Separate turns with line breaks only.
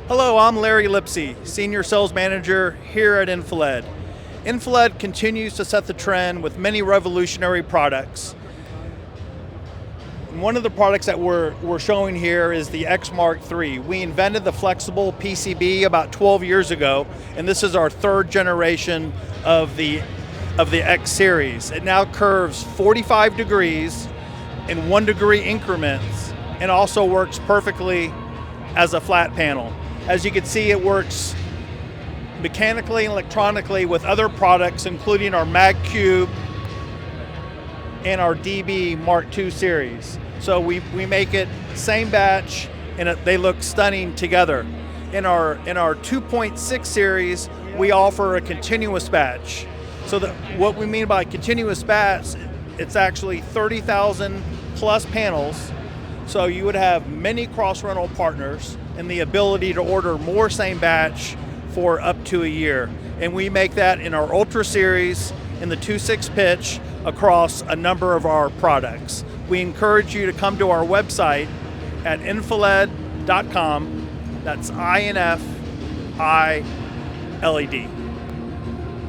Hello, I'm Larry Lipsey, Senior Sales Manager here at INFiLED. INFiLED continues to set the trend with many revolutionary products. And one of the products that we're showing here is the X Mark III. We invented the flexible PCB about 12 years ago, and this is our third generation of the X series. It now curves 45 degrees in 1 degree increments and also works perfectly as a flat panel. As you can see, it works mechanically and electronically with other products, including our MagCube and our DB Mark II series. So we make it same batch, and they look stunning together. In our 2.6 series, we offer a continuous batch. So what we mean by continuous batch, it's actually 30,000 plus panels. So you would have many cross-rental partners and the ability to order more same batch for up to a year. And we make that in our Ultra series, in the 2.6 pitch, across a number of our products. We encourage you to come to our website at infiled.com. That's INFiLED.